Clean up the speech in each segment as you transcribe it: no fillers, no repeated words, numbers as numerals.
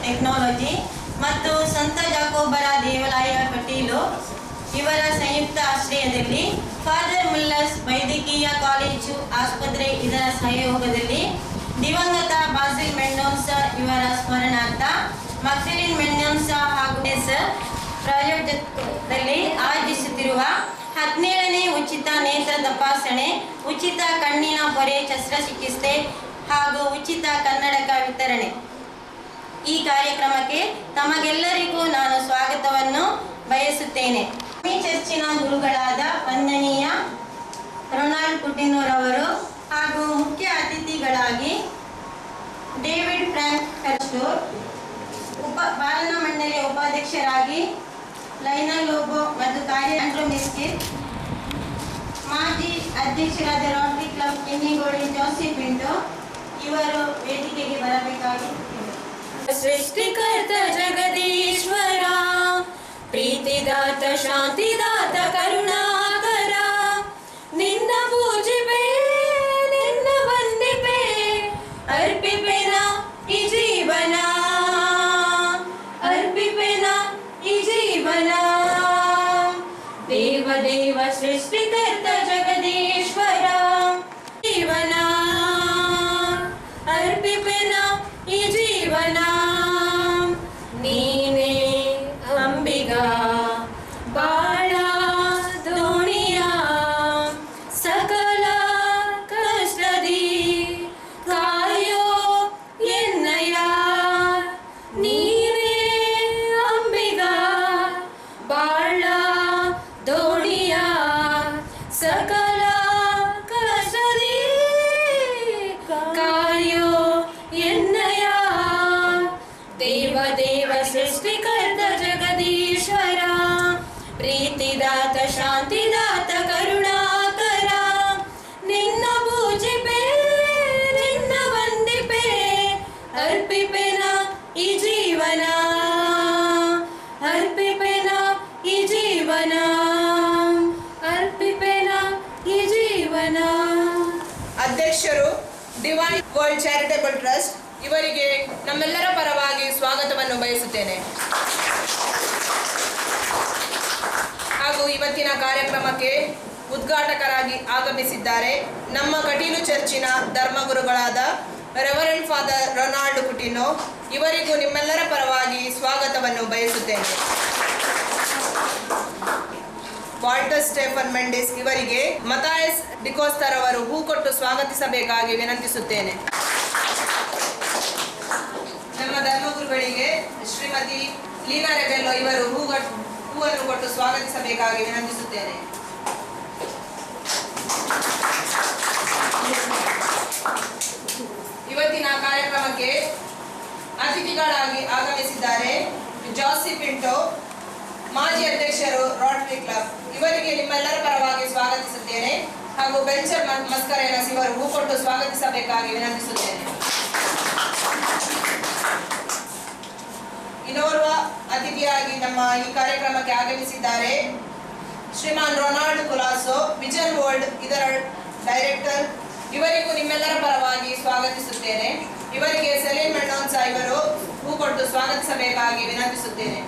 Technology ಮತ್ತು ಸಂತ ಜಾಕೋಬರ ದೇವಾಲಯ ಕಟೀಲು ಇವರ ಸಂಯುಕ್ತ ಆಶ್ರಯದಲ್ಲಿ ಫಾದರ್ ಮುಲ್ಲರ್ಸ್ ವೈದ್ಯಕೀಯ ಕಾಲೇಜು ಆಸ್ಪತ್ರೆ ಇದರ ಸಹಯೋಗದಲ್ಲಿ ದಿವಂಗತ ಬಾಸಿಲ್ ಮೆಂಡೋನ್ಸಾ ಇವರ ಸ್ಮರಣಾರ್ಥ ಮಕ್ಸಿಲಿನ್ ಮೆಂಡೋನ್ಸಾ ಹಾಗೂ ಪ್ರಾಯೋಜಕದಲ್ಲಿ ಆಯೋಜಿಸುತ್ತಿರುವ 17ನೇ ಉಚಿತ ನೇತ್ರ ತಪಾಸಣೆ, ಉಚಿತ ಕಣ್ಣಿನ ಪೊರೆ ಶಸ್ತ್ರಚಿಕಿತ್ಸೆ ಹಾಗೂ ಉಚಿತ ಕನ್ನಡಕ ವಿತರಣೆ ಈ ಕಾರ್ಯಕ್ರಮಕ್ಕೆ ತಮಗೆಲ್ಲರಿಗೂ ನಾನು ಸ್ವಾಗತವನ್ನು ಬಯಸುತ್ತೇನೆ. ಈ ಚರ್ಚಿನ ಗುರುಗಳಾದ ವಂದನೀಯ ರೊನಾಲ್ಡ್ ಕುಟಿನೋರವರು ಹಾಗೂ ಮುಖ್ಯ ಅತಿಥಿಗಳಾಗಿ ಡೇವಿಡ್ ಫ್ರಾಂಕ್ ಫೆರ್ಸ್ಟೋರ್, ಪಾಲನಾ ಮಂಡಳಿಯ ಉಪಾಧ್ಯಕ್ಷರಾಗಿ ಲೈನಲ್ ಲೋಬೋ ಮತ್ತು ಕಾರ್ಯ ಆಂಡ್ರೂ ಮಿಸ್ಕಿನ್, ಮಾಜಿ ಅಧ್ಯಕ್ಷರಾದ ರೋಟರಿ ಕ್ಲಬ್ ಕೆನ್ನಿಗೋಡಿ ಜೋಸಿ ಪಿಂಟೋ ಇವರು ವೇದಿಕೆಗೆ ಬರಬೇಕಾಗಿ. ಸೃಷ್ಟಿಕರ್ತ ಜಗದೀಶ್ವರ, ಪ್ರೀತಿದಾತ ಶಾಂತಿದಾತ ಕರುಣಾಕರ, ನಿನ್ನ ಪೂಜಿಪೆ ನಿನ್ನ ವಂದಿಪೆ, ಅರ್ಪಿಪೆನ ಈ ಜೀವನ, ಅರ್ಪಿಪೆನ ಈ ಜೀವನ. ದೇವ ದೇವ ಸೃಷ್ಟಿಕರ್ತ ಜಗದೀಶ್ವರ, ಜೀವನ ಅರ್ಪಿಪೆನ ಈ ಜೀವನ. ನೀನೇ ಅಂಬಿಗ ಬಾಳ ದೋಣಿಯ, ಸಕಲ ಕಷ್ಟದಿ ಕಾಯೋ ಎನ್ನಯ. ನೀನೇ ಅಂಬಿಗ ಬಾಳ ದೋಣಿಯ, ಸಕಲ ಕಷ್ಟದಿ ಕಾಯೋ ಎನ್ನಯ. ದೇವ ದೇವ ಸೃಷ್ಟಿಕರ್ತ ಜಗದೀಶ್ವರ, ಪ್ರೀತಿದಾತ ಶಾಂತಿದಾತ ಕರುಣಾಕರ, ನಿನ್ನ ಪೂಜಿಪೆ ನಿನ್ನ ವಂದಿಪೆ, ಅರ್ಪಿಪೆನ ಈ ಜೀವನ, ಅರ್ಪಿಪೆನ ಈ ಜೀವನ, ಅರ್ಪಿಪೆನ ಈ ಜೀವನ. ಅಧ್ಯಕ್ಷರು ಡಿವೈನ್ ವರ್ಲ್ಡ್ ಚಾರಿಟೇಬಲ್ ಟ್ರಸ್ಟ್ ಇವರಿಗೆ ನಮ್ಮೆಲ್ಲರ ಪರವಾಗಿ ಸ್ವಾಗತವನ್ನು ಬಯಸುತ್ತೇನೆ. ಹಾಗೂ ಇವತ್ತಿನ ಕಾರ್ಯಕ್ರಮಕ್ಕೆ ಉದ್ಘಾಟಕರಾಗಿ ಆಗಮಿಸಿದ್ದಾರೆ ನಮ್ಮ ಕಟೀಲು ಚರ್ಚಿನ ಧರ್ಮಗುರುಗಳಾದ ರೆವರೆಂಡ್ ಫಾದರ್ ರೊನಾಲ್ಡ್ ಕುಟಿನೋ. ಇವರಿಗೂ ನಿಮ್ಮೆಲ್ಲರ ಪರವಾಗಿ ಸ್ವಾಗತವನ್ನು ಬಯಸುತ್ತೇನೆ. ವಾಲ್ಟರ್ ಸ್ಟೆಫನ್ ಮೆಂಡಿಸ್ ಇವರಿಗೆ ಮತಾಯಸ್ ಡಿಕೋಸ್ತರ್ ಅವರು ಹೂ ಕೊಟ್ಟು ಸ್ವಾಗತಿಸಬೇಕಾಗಿ ವಿನಂತಿಸುತ್ತೇನೆ. ನಮ್ಮ ಧರ್ಮಗುರುಗಳಿಗೆ ಶ್ರೀಮತಿ ಲೀನಾ ರೆಬೆಲ್ಲೋ ಇವರು ಹೂವನ್ನು ಕೊಟ್ಟು ಸ್ವಾಗತಿಸಬೇಕಾಗಿ ವಿನಂತಿಸುತ್ತೇನೆ. ಇವತ್ತಿನ ಕಾರ್ಯಕ್ರಮಕ್ಕೆ ಅತಿಥಿಗಳಾಗಿ ಆಗಮಿಸಿದ್ದಾರೆ ಜೋಸಿ ಪಿಂಟೋ, ಮಾಜಿ ಅಧ್ಯಕ್ಷರು ರೋಟರಿ ಕ್ಲಬ್. ಇವರಿಗೆ ನಿಮ್ಮೆಲ್ಲರ ಪರವಾಗಿ ಸ್ವಾಗತಿಸುತ್ತೇನೆ. ಹಾಗೂ ಬೆಂಚರ್ ಮಸ್ಕರೇನಸ್ ಇವರು ಹೂ ಕೊಟ್ಟು ಸ್ವಾಗತಿಸಬೇಕಾಗಿ ವಿನಂತಿಸುತ್ತೇನೆ. ಇನ್ನೋರ್ವ ಅತಿಥಿಯಾಗಿ ನಮ್ಮ ಈ ಕಾರ್ಯಕ್ರಮಕ್ಕೆ ಆಗಮಿಸಿದ್ದಾರೆ ಶ್ರೀಮಾನ್ ರೊನಾಲ್ಡ್ ಕುಲಾಸೋ, ವಿಜನ್ ವರ್ಲ್ಡ್ ಇದರ ಡೈರೆಕ್ಟರ್. ಇವರಿಗೂ ನಿಮ್ಮೆಲ್ಲರ ಪರವಾಗಿ ಸ್ವಾಗತಿಸುತ್ತೇನೆ. ಇವರಿಗೆ ಸೆಲಿನ್ ಮೆಂಡೋನ್ಸಾ ಇವರು ಹೂ ಕೊಟ್ಟು ಸ್ವಾಗತಿಸಬೇಕಾಗಿ ವಿನಂತಿಸುತ್ತೇನೆ.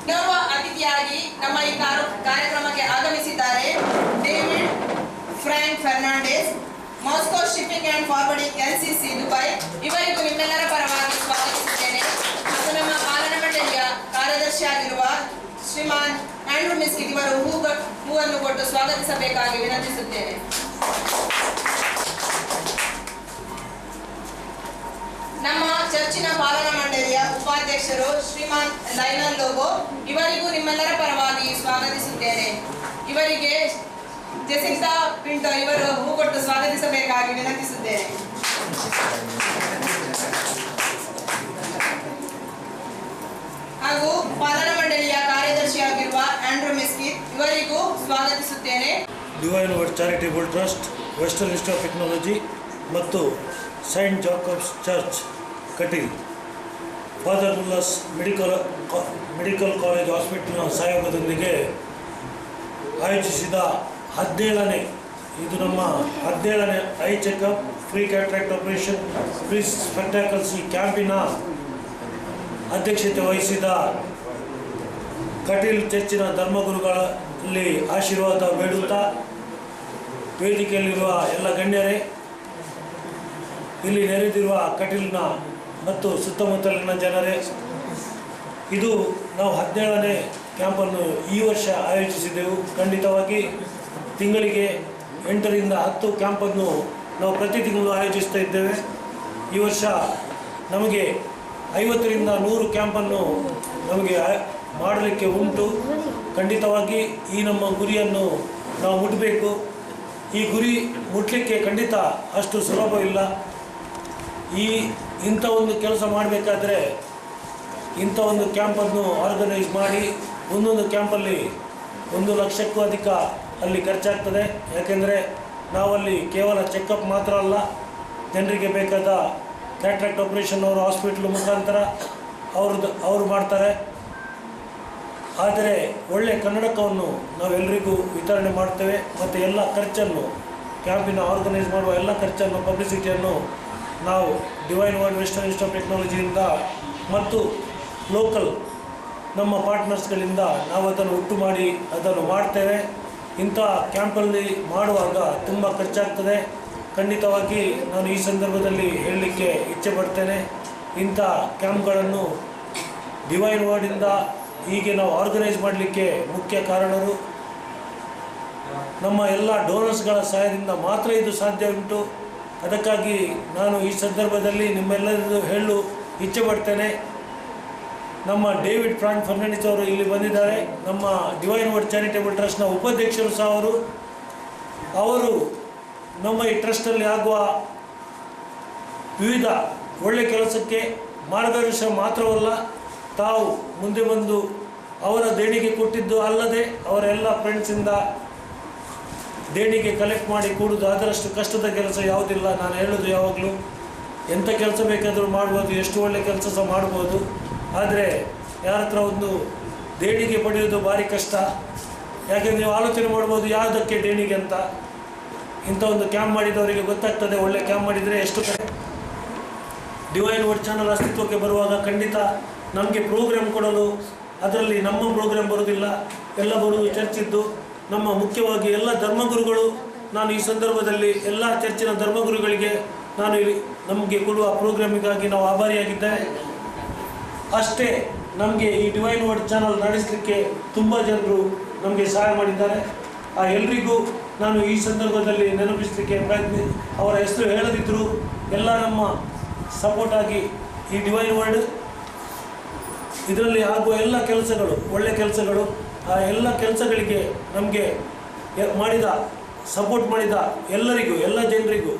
ಇನ್ನೋರ್ವ ಅತಿಥಿಯಾಗಿ ನಮ್ಮ ಈ ಕಾರ್ಯಕ್ರಮಕ್ಕೆ ಆಗಮಿಸಿದ್ದಾರೆ David Frank Fernandes, Mosco shipping and forwarding LCC Dubai. ಇವರಿಗೂ ನಿಮ್ಮೆಲ್ಲರ ಪರವಾಗಿ ಸ್ವಾಗತಿಸುತ್ತೇನೆ. ಮತ್ತು ನಮ್ಮ ಪಾಲನಾ ಮಂಡಳಿಯ ಕಾರ್ಯದರ್ಶಿಯಾಗಿರುವ ಶ್ರೀಮಾನ್ ಆಂಡ್ರೂ ಮಿಸ್ಕಿನ್ ಇವರು ಹೂವನ್ನು ಕೊಟ್ಟು ಸ್ವಾಗತಿಸಬೇಕಾಗಿ ವಿನಂತಿಸುತ್ತೇನೆ. ನಮ್ಮ ಚರ್ಚಿನ ಪಾಲನಾ ಮಂಡಳಿಯ ಉಪಾಧ್ಯಕ್ಷರು ಶ್ರೀಮಾನ್ ಲೈನಲ್ ಲೋಬೋ ಇವರಿಗೂ ನಿಮ್ಮೆಲ್ಲರ ಪರವಾಗಿ ಸ್ವಾಗತಿಸುತ್ತೇನೆ. ಇವರಿಗೆ ಜೆಸಿಂತಾ ಪಿಂಟೋ ಇವರು ಹೂ ಕೊಟ್ಟು ಸ್ವಾಗತಿಸಬೇಕಾಗಿ ವಿನಂತಿಸುತ್ತೇನೆ. ಹಾಗೂ ಪಾಲನಾ ಮಂಡಳಿಯ ಕಾರ್ಯದರ್ಶಿಯಾಗಿರುವ ಆಂಡ್ರೂ ಮಿಸ್ಕಿನ್ ಇವರಿಗೂ ಸ್ವಾಗತಿಸುತ್ತೇನೆ. Divine world charitable trust, western institute of technology ಮತ್ತು saint Jacob's church Kateel, father Muller's medical college ಹಾಸ್ಪಿಟಲ್ನ ಸಹಯೋಗದೊಂದಿಗೆ ಆಯೋಜಿಸಿದ 17ನೇ ಇದು ನಮ್ಮ 17ನೇ eye checkup free cataract operation free spectacles ಈ ಕ್ಯಾಂಪಿನ ಅಧ್ಯಕ್ಷತೆ ವಹಿಸಿದ ಕಟೀಲ್ ಚರ್ಚಿನ ಧರ್ಮಗುರುಗಳಲ್ಲಿ ಆಶೀರ್ವಾದ ಬೇಡುತ್ತಾ, ವೇದಿಕೆಯಲ್ಲಿರುವ ಎಲ್ಲ ಗಣ್ಯರೇ, ಇಲ್ಲಿ ನೆರೆದಿರುವ ಕಟೀಲ್ನ ಮತ್ತು ಸುತ್ತಮುತ್ತಲಿನ ಜನರೇ, ಇದು ನಾವು 17ನೇ ಕ್ಯಾಂಪನ್ನು ಈ ವರ್ಷ ಆಯೋಜಿಸಿದೆವು. ಖಂಡಿತವಾಗಿ ತಿಂಗಳಿಗೆ 8ರಿಂದ 10 ಕ್ಯಾಂಪನ್ನು ನಾವು ಪ್ರತಿ ತಿಂಗಳು ಆಯೋಜಿಸ್ತಾ ಇದ್ದೇವೆ. ಈ ವರ್ಷ ನಮಗೆ 50ರಿಂದ 100 ಕ್ಯಾಂಪನ್ನು ನಮಗೆ ಮಾಡಲಿಕ್ಕೆ ಉಂಟು. ಖಂಡಿತವಾಗಿ ಈ ನಮ್ಮ ಗುರಿಯನ್ನು ನಾವು ಮುಟ್ಟಬೇಕು. ಈ ಗುರಿ ಮುಟ್ಟಲಿಕ್ಕೆ ಖಂಡಿತ ಅಷ್ಟು ಸುಲಭವಿಲ್ಲ. ಇಂಥ ಒಂದು ಕೆಲಸ ಮಾಡಬೇಕಾದ್ರೆ ಇಂಥ ಒಂದು ಕ್ಯಾಂಪನ್ನು ಆರ್ಗನೈಸ್ ಮಾಡಿ ಒಂದೊಂದು ಕ್ಯಾಂಪಲ್ಲಿ 1 ಲಕ್ಷಕ್ಕೂ ಅಧಿಕ ಅಲ್ಲಿ ಖರ್ಚಾಗ್ತದೆ. ಯಾಕೆಂದರೆ ನಾವಲ್ಲಿ ಕೇವಲ ಚೆಕಪ್ ಮಾತ್ರ ಅಲ್ಲ, ಜನರಿಗೆ ಬೇಕಾದ ಕ್ಯಾಟ್ರಾಕ್ಟ್ ಆಪರೇಷನ್ ಅವರು ಹಾಸ್ಪಿಟ್ಲ್ ಮುಖಾಂತರ ಅವರು ಮಾಡ್ತಾರೆ. ಆದರೆ ಒಳ್ಳೆಯ ಕನ್ನಡಕವನ್ನು ನಾವೆಲ್ಲರಿಗೂ ವಿತರಣೆ ಮಾಡ್ತೇವೆ. ಮತ್ತು ಎಲ್ಲ ಖರ್ಚನ್ನು, ಕ್ಯಾಂಪಿನ ಆರ್ಗನೈಸ್ ಮಾಡುವ ಎಲ್ಲ ಖರ್ಚನ್ನು, ಪಬ್ಲಿಸಿಟಿಯನ್ನು ನಾವು divine word western institute of ಟೆಕ್ನಾಲಜಿಯಿಂದ ಮತ್ತು ಲೋಕಲ್ ನಮ್ಮ ಪಾರ್ಟ್ನರ್ಸ್ಗಳಿಂದ ನಾವು ಅದನ್ನು ಒಟ್ಟು ಮಾಡಿ ಅದನ್ನು ಮಾಡ್ತೇವೆ. ಇಂಥ ಕ್ಯಾಂಪಲ್ಲಿ ಮಾಡುವಾಗ ತುಂಬ ಖರ್ಚಾಗ್ತದೆ. ಖಂಡಿತವಾಗಿ ನಾನು ಈ ಸಂದರ್ಭದಲ್ಲಿ ಹೇಳಲಿಕ್ಕೆ ಇಚ್ಛೆ ಪಡ್ತೇನೆ. ಇಂಥ ಕ್ಯಾಂಪ್ಗಳನ್ನು ಡಿವೈನ್ ವರ್ಡಿಂದ ಹೀಗೆ ನಾವು ಆರ್ಗನೈಸ್ ಮಾಡಲಿಕ್ಕೆ ಮುಖ್ಯ ಕಾರಣರು ನಮ್ಮ ಎಲ್ಲ ಡೋನರ್ಸ್ಗಳ ಸಹಾಯದಿಂದ ಮಾತ್ರ ಇದು ಸಾಧ್ಯ ಉಂಟು. ಅದಕ್ಕಾಗಿ ನಾನು ಈ ಸಂದರ್ಭದಲ್ಲಿ ನಿಮ್ಮೆಲ್ಲರಿಗೂ ಹೇಳಲು ಇಚ್ಛೆ ಪಡ್ತೇನೆ. ನಮ್ಮ ಡೇವಿಡ್ ಫ್ರಾಂಕ್ ಫರ್ನಾಂಡಿಸ್ ಅವರು ಇಲ್ಲಿ ಬಂದಿದ್ದಾರೆ. ನಮ್ಮ ಡಿವೈನ್ ವರ್ಡ್ ಚಾರಿಟೇಬಲ್ ಟ್ರಸ್ಟ್ನ ಉಪಾಧ್ಯಕ್ಷರು ಸಹ ಅವರು ನಮ್ಮ ಈ ಟ್ರಸ್ಟಲ್ಲಿ ಆಗುವ ವಿವಿಧ ಒಳ್ಳೆಯ ಕೆಲಸಕ್ಕೆ ಮಾರ್ಗದರ್ಶನ ಮಾತ್ರವಲ್ಲ, ತಾವು ಮುಂದೆ ಬಂದು ಅವರ ದೇಣಿಗೆ ಕೊಟ್ಟಿದ್ದು ಅಲ್ಲದೆ ಅವರ ಎಲ್ಲ ಫ್ರೆಂಡ್ಸಿಂದ ದೇಣಿಗೆ ಕಲೆಕ್ಟ್ ಮಾಡಿ ಕೊಡುವುದು ಅದರಷ್ಟು ಕಷ್ಟದ ಕೆಲಸ ಯಾವುದಿಲ್ಲ. ನಾನು ಹೇಳೋದು ಯಾವಾಗಲೂ ಎಂಥ ಕೆಲಸ ಬೇಕಾದರೂ ಮಾಡ್ಬೋದು, ಎಷ್ಟು ಒಳ್ಳೆಯ ಕೆಲಸ ಸಹ ಮಾಡ್ಬೋದು. ಆದರೆ ಯಾರ ಹತ್ರ ಒಂದು ದೇಣಿಗೆ ಪಡೆಯೋದು ಭಾರಿ ಕಷ್ಟ. ಯಾಕೆಂದರೆ ನೀವು ಆಲೋಚನೆ ಮಾಡ್ಬೋದು ಯಾವುದಕ್ಕೆ ದೇಣಿಗೆ ಅಂತ. ಇಂಥ ಒಂದು ಕ್ಯಾಂಪ್ ಮಾಡಿದವರಿಗೆ ಗೊತ್ತಾಗ್ತದೆ, ಒಳ್ಳೆ ಕ್ಯಾಂಪ್ ಮಾಡಿದರೆ ಎಷ್ಟು. ಡಿವೈನ್ ವರ್ಡ್ ಚಾನಲ್ ಅಸ್ತಿತ್ವಕ್ಕೆ ಬರುವಾಗ ಖಂಡಿತ ನಮಗೆ ಪ್ರೋಗ್ರಾಮ್ ಕೊಡಲು ಅದರಲ್ಲಿ ನಮ್ಮ ಪ್ರೋಗ್ರಾಮ್ ಬರೋದಿಲ್ಲ, ಎಲ್ಲ ಬರುವುದು ಚರ್ಚಿದ್ದು. ನಮ್ಮ ಮುಖ್ಯವಾಗಿ ಎಲ್ಲ ಧರ್ಮಗುರುಗಳು, ನಾನು ಈ ಸಂದರ್ಭದಲ್ಲಿ ಎಲ್ಲ ಚರ್ಚಿನ ಧರ್ಮಗುರುಗಳಿಗೆ ನಾನು ನಮಗೆ ಕೊಡುವ ಪ್ರೋಗ್ರಾಮಿಗಾಗಿ ನಾವು ಆಭಾರಿಯಾಗಿದ್ದೇವೆ. ಅಷ್ಟೇ ನಮಗೆ ಈ ಡಿವೈನ್ ವರ್ಡ್ ಚಾನಲ್ ನಡೆಸಲಿಕ್ಕೆ ತುಂಬ ಜನರು ನಮಗೆ ಸಹಾಯ ಮಾಡಿದ್ದಾರೆ. ಆ ಎಲ್ರಿಗೂ ನಾನು ಈ ಸಂದರ್ಭದಲ್ಲಿ ನೆನಪಿಸಲಿಕ್ಕೆ ಅವರ ಹೆಸರು ಹೇಳದಿದ್ದರೂ ಎಲ್ಲ ನಮ್ಮ ಸಪೋರ್ಟ್ ಆಗಿ ಈ ಡಿವೈನ್ ವರ್ಡ್ ಇದರಲ್ಲಿ ಆಗುವ ಎಲ್ಲ ಕೆಲಸಗಳು, ಒಳ್ಳೆಯ ಕೆಲಸಗಳು, ಆ ಎಲ್ಲ ಕೆಲಸಗಳಿಗೆ ನಮಗೆ ಸಪೋರ್ಟ್ ಮಾಡಿದ ಎಲ್ಲರಿಗೂ, ಎಲ್ಲ ಜನರಿಗೂ,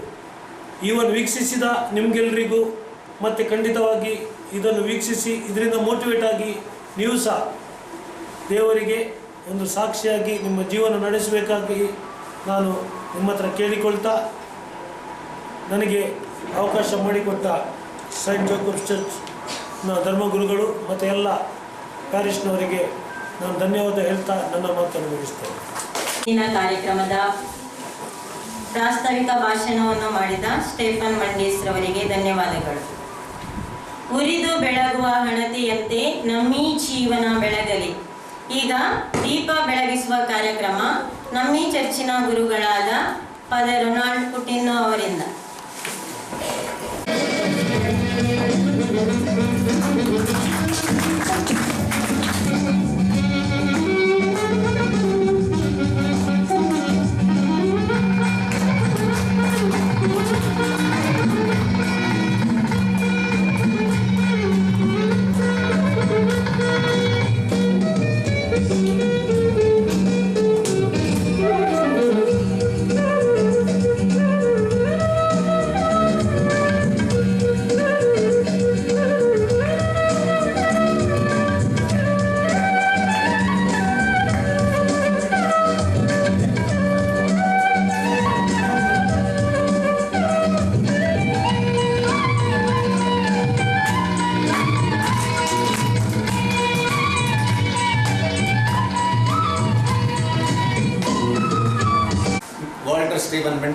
ಈವನ್ ವೀಕ್ಷಿಸಿದ ನಿಮಗೆಲ್ಲರಿಗೂ, ಮತ್ತು ಖಂಡಿತವಾಗಿ ಇದನ್ನು ವೀಕ್ಷಿಸಿ ಇದರಿಂದ ಮೋಟಿವೇಟ್ ಆಗಿ ನೀವು ಸಹ ದೇವರಿಗೆ ಒಂದು ಸಾಕ್ಷಿಯಾಗಿ ನಿಮ್ಮ ಜೀವನ ನಡೆಸಬೇಕಾಗಿ ನಾನು ನಿಮ್ಮ ಹತ್ರ ಕೇಳಿಕೊಳ್ತಾ, ನನಗೆ ಅವಕಾಶ ಮಾಡಿಕೊಟ್ಟ ಸೈಂಟ್ ಜೋಸೆಫ್ ಚರ್ಚ್ನ ಧರ್ಮಗುರುಗಳು ಮತ್ತು ಎಲ್ಲ ಪ್ಯಾರಿಷ್ನವರಿಗೆ ನಾನು ಧನ್ಯವಾದ ಹೇಳ್ತಾ ನನ್ನ ಮಾತನ್ನು ಮುಗಿಸ್ತೇನೆ. ಇಂದಿನ ಕಾರ್ಯಕ್ರಮದ ಪ್ರಾಸ್ತಾವಿಕ ಭಾಷಣವನ್ನು ಮಾಡಿದ ಸ್ಟೇಫನ್ ಮಂಡೀಸ್ ರವರಿಗೆ ಧನ್ಯವಾದಗಳು. ಉರಿದು ಬೆಳಗುವ ಹಣತೆಯಂತೆ ನಮ್ಮೀ ಜೀವನ ಬೆಳಗಲಿ. ಈಗ ದೀಪ ಬೆಳಗಿಸುವ ಕಾರ್ಯಕ್ರಮ ನಮ್ಮೀ ಚರ್ಚಿನ ಗುರುಗಳಾದ ಫಾದರ್ ರೊನಾಲ್ಡ್ ಪುಟಿನ್ನೋ ಅವರಿಂದ.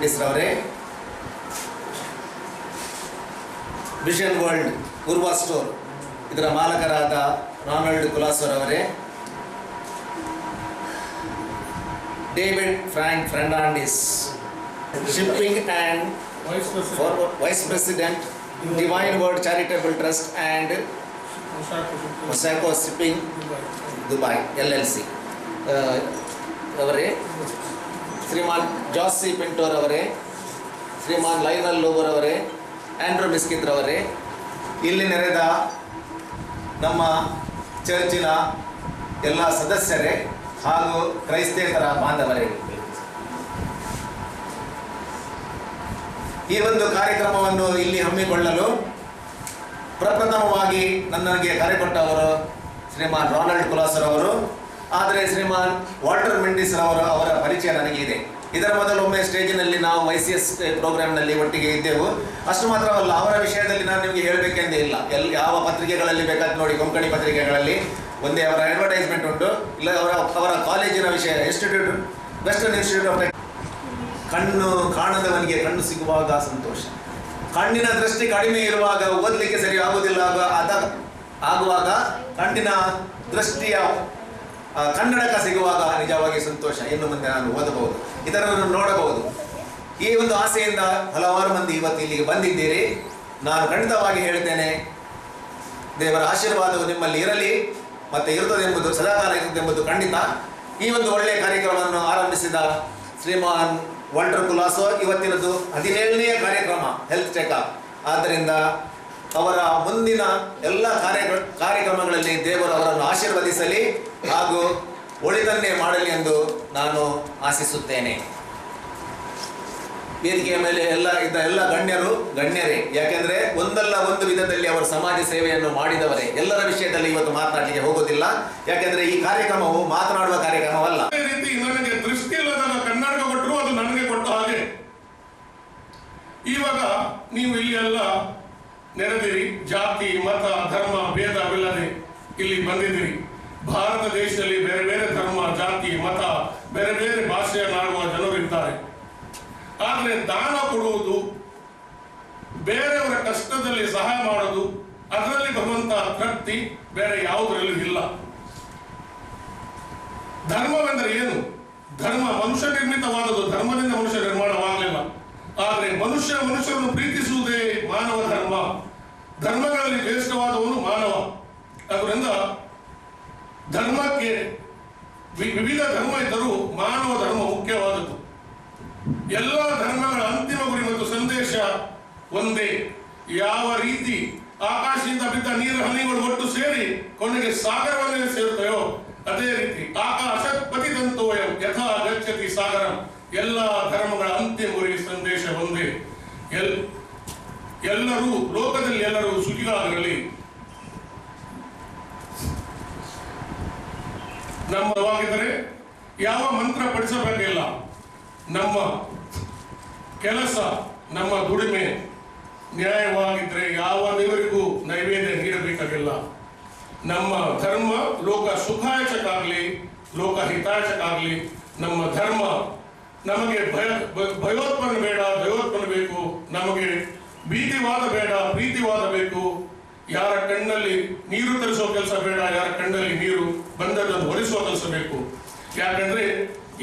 ಮೆಂಡಿಸ್ ರವರೇ, ವಿಷನ್ ವರ್ಲ್ಡ್ ಉರ್ವಾ ಸ್ಟೋರ್ ಇದರ ಮಾಲಕರಾದ ರಾನಲ್ಡ್ ಕುಲಾಸರ್ ಅವರೇ, David Frank Fernandes, shipping and vice president divine world charitable trust and Mosaco shipping Dubai LLC ಅವರೇ, ಶ್ರೀಮಾನ್ ಜಾಸಿ ಪಿಂಟೋರ್ ಅವರೇ, ಶ್ರೀಮಾನ್ ಲೈನಲ್ ಲೋಬರ್ ಅವರೇ, ಆಂಡ್ರೂ ಮಿಸ್ಕಿತ್ ರವರೇ, ಇಲ್ಲಿ ನೆರೆದ ನಮ್ಮ ಚರ್ಚಿನ ಎಲ್ಲ ಸದಸ್ಯರೇ ಹಾಗೂ ಕ್ರೈಸ್ತೇತರ ಬಾಂಧವರೇ, ಈ ಒಂದು ಕಾರ್ಯಕ್ರಮವನ್ನು ಇಲ್ಲಿ ಹಮ್ಮಿಕೊಳ್ಳಲು ಪ್ರಪ್ರಥಮವಾಗಿ ನನಗೆ ಕರೆ ಕೊಟ್ಟವರು ಶ್ರೀಮಾನ್ ರಾನಲ್ಡ್ ಕುಲಾಸರ್ ಅವರು. ಆದರೆ ಶ್ರೀಮಾನ್ ವಾಲ್ಟರ್ ಮೆಂಡಿಸ್ ಅವರ ಪರಿಚಯ ನನಗೆ ಇದೆ. ಇದರ ಮೊದಲೊಮ್ಮೆ ಸ್ಟೇಜಿನಲ್ಲಿ ನಾವು YCS ಪ್ರೋಗ್ರಾಮ್ನಲ್ಲಿ ಒಟ್ಟಿಗೆ ಇದ್ದೆವು. ಅಷ್ಟು ಮಾತ್ರವಲ್ಲ, ಅವರ ವಿಷಯದಲ್ಲಿ ನಾನು ನಿಮಗೆ ಹೇಳಬೇಕೆಂದೇ ಇಲ್ಲ. ಯಾವ ಪತ್ರಿಕೆಗಳಲ್ಲಿ ಬೇಕಾದ್ರೆ ನೋಡಿ, ಕೊಂಕಣಿ ಪತ್ರಿಕೆಗಳಲ್ಲಿ ಒಂದೇ ಅವರ ಅಡ್ವರ್ಟೈಸ್ಮೆಂಟ್ ಉಂಟು, ಇಲ್ಲ ಅವರ ಕಾಲೇಜಿನ ವಿಷಯ ವೆಸ್ಟರ್ನ್ ಇನ್ಸ್ಟಿಟ್ಯೂಟ್ ಆಫ್ ಕಣ್ಣು ಕಾಣದವನಿಗೆ ಕಣ್ಣು ಸಿಗುವಾಗ ಸಂತೋಷ, ಕಣ್ಣಿನ ದೃಷ್ಟಿ ಕಡಿಮೆ ಇರುವಾಗ ಓದಲಿಕ್ಕೆ ಸರಿ ಆಗುವುದಿಲ್ಲ ಆಗುವಾಗ ಕಣ್ಣಿನ ದೃಷ್ಟಿಯ ಕನ್ನಡಕ ಸಿಗುವಾಗ ನಿಜವಾಗಿ ಸಂತೋಷ. ಇನ್ನು ಮುಂದೆ ನಾನು ಓದಬಹುದು, ಇದನ್ನು ನೋಡಬಹುದು. ಈ ಒಂದು ಆಸೆಯಿಂದ ಹಲವಾರು ಮಂದಿ ಇವತ್ತು ಇಲ್ಲಿಗೆ ಬಂದಿದ್ದೀರಿ. ನಾನು ಖಂಡಿತವಾಗಿ ಹೇಳ್ತೇನೆ, ದೇವರ ಆಶೀರ್ವಾದವು ನಿಮ್ಮಲ್ಲಿ ಇರಲಿ ಮತ್ತು ಇರುತ್ತದೆಂಬುದು, ಸದಾಕಾಲ ಇರುತ್ತದೆಂಬುದು ಖಂಡಿತ. ಈ ಒಂದು ಒಳ್ಳೆಯ ಕಾರ್ಯಕ್ರಮವನ್ನು ಆರಂಭಿಸಿದ ಶ್ರೀಮಾನ್ ವಾಲ್ಟರ್ ಕುಲಾಸೋ, ಇವತ್ತಿನದು 17ನೇ ಕಾರ್ಯಕ್ರಮ ಹೆಲ್ತ್ ಚೆಕಪ್. ಆದ್ದರಿಂದ ಅವರ ಮುಂದಿನ ಎಲ್ಲ ಕಾರ್ಯಕ್ರಮಗಳಲ್ಲಿ ದೇವರು ಅವರನ್ನು ಆಶೀರ್ವದಿಸಲಿ ಹಾಗೂ ಒಳಿತನ್ನೇ ಮಾಡಲಿ ಎಂದು ನಾನು ಆಶಿಸುತ್ತೇನೆ. ವೇದಿಕೆಯ ಮೇಲೆ ಎಲ್ಲ ಗಣ್ಯರೇ, ಯಾಕೆಂದ್ರೆ ಒಂದಲ್ಲ ಒಂದು ವಿಧದಲ್ಲಿ ಅವರು ಸಮಾಜ ಸೇವೆಯನ್ನು ಮಾಡಿದವರೇ. ಎಲ್ಲರ ವಿಷಯದಲ್ಲಿ ಇವತ್ತು ಮಾತನಾಡಲಿಕ್ಕೆ ಹೋಗೋದಿಲ್ಲ, ಯಾಕೆಂದ್ರೆ ಈ ಕಾರ್ಯಕ್ರಮವು ಮಾತನಾಡುವ ಕಾರ್ಯಕ್ರಮವಲ್ಲ. ಅದೇ ರೀತಿ ನನಗೆ ದೃಷ್ಟಿ ಇಲ್ಲದ ಕನ್ನಡಕ ಕೊಟ್ಟರು ಅದು ನನಗೆ ಕೊಟ್ಟ ಹಾಗೆ. ಇವಾಗ ನೀವು ಇಲ್ಲಿ ಎಲ್ಲ ನೆರೆದಿರಿ, ಜಾತಿ ಮತ ಧರ್ಮ ಭೇದವಿಲ್ಲದೆ ಇಲ್ಲಿ ಬಂದಿದ್ದೀರಿ. ಭಾರತ ದೇಶದಲ್ಲಿ ಬೇರೆ ಬೇರೆ ಧರ್ಮ ಜಾತಿ ಮತ ಬೇರೆ ಬೇರೆ ಭಾಷೆಯನ್ನಾಡುವ ಜನರು ಇದ್ದಾರೆ. ಆದರೆ ದಾನ ಕೊಡುವುದು, ಬೇರೆಯವರ ಕಷ್ಟದಲ್ಲಿ ಸಹಾಯ ಮಾಡೋದು, ಅದರಲ್ಲಿ ಬರುವಂತಹ ತೃಪ್ತಿ ಬೇರೆ ಯಾವುದರಲ್ಲೂ ಇಲ್ಲ. ಧರ್ಮವೆಂದರೆ ಏನು? ಧರ್ಮ ಮನುಷ್ಯ ನಿರ್ಮಿತವಾದದ್ದು, ಧರ್ಮದಿಂದ ಮನುಷ್ಯ ನಿರ್ಮಾಣವಾಗಲಿಲ್ಲ. ಆದರೆ ಮನುಷ್ಯರನ್ನು ಪ್ರೀತಿಸುವುದೇ ಮಾನವ ಧರ್ಮ. ಧರ್ಮಗಳಲ್ಲಿ ಶ್ರೇಷ್ಠವಾದವನು ಮಾನವ. ಅದರಿಂದ ಧರ್ಮಕ್ಕೆ ವಿವಿಧ ಧರ್ಮ ಇದ್ದರೂ ಮಾನವ ಧರ್ಮ ಮುಖ್ಯವಾದದ್ದು. ಎಲ್ಲ ಧರ್ಮಗಳ ಅಂತಿಮ ಗುರಿ ಮತ್ತು ಸಂದೇಶ ಒಂದೇ. ಯಾವ ರೀತಿ ಆಕಾಶದಿಂದ ಬಿದ್ದ ನೀರು ಹನಿಗಳು ಒಟ್ಟು ಸೇರಿ ಕೊನೆಗೆ ಸಾಗರವನ್ನೇ ಸೇರುತ್ತವೆಯೋ ಅದೇ ರೀತಿ ಆಕಾಶ ಪತಿದಂತೋಯಂ ಯಥಾ ಗಚ್ಚತಿ ಸಾಗರಂ. ಎಲ್ಲ ಧರ್ಮಗಳ ಅಂತಿಮ ಗುರಿ ಸಂದೇಶ ಒಂದೇ. ಎಲ್ಲರೂ ಲೋಕದಲ್ಲಿ ಎಲ್ಲರೂ ಸುಖಿಗಳಾಗಲಿ. ನಮ್ಮವಾಗಿದ್ದರೆ ಯಾವ ಮಂತ್ರ ಪಡಿಸಬೇಕಿಲ್ಲ. ನಮ್ಮ ಕೆಲಸ, ನಮ್ಮ ದುಡಿಮೆ ನ್ಯಾಯವಾಗಿದ್ರೆ ಯಾವ ದೇವರಿಗೂ ನೈವೇದ್ಯ ನೀಡಬೇಕಾಗಿಲ್ಲ. ನಮ್ಮ ಧರ್ಮ ಲೋಕ ಸುಖಾಯಚಕ್ಕಾಗಲಿ ಲೋಕ ಹಿತಾಯಚಕ್ಕಾಗಲಿ. ನಮ್ಮ ಧರ್ಮ ನಮಗೆ ಭಯೋತ್ಪನ್ನ ಬೇಡ, ದೈವೋತ್ಪನ್ನ ಬೇಕು. ನಮಗೆ ಭೀತಿವಾದ ಬೇಡ, ಪ್ರೀತಿವಾದ ಬೇಕು. ಯಾರ ಕಣ್ಣಲ್ಲಿ ನೀರು ತರಿಸೋ ಕೆಲಸ ಬೇಡ, ಯಾರ ಕಣ್ಣಲ್ಲಿ ನೀರು ಬಂದದ್ದನ್ನು ಹೊರಿಸುವ ಕೆಲಸ ಬೇಕು. ಯಾಕಂದ್ರೆ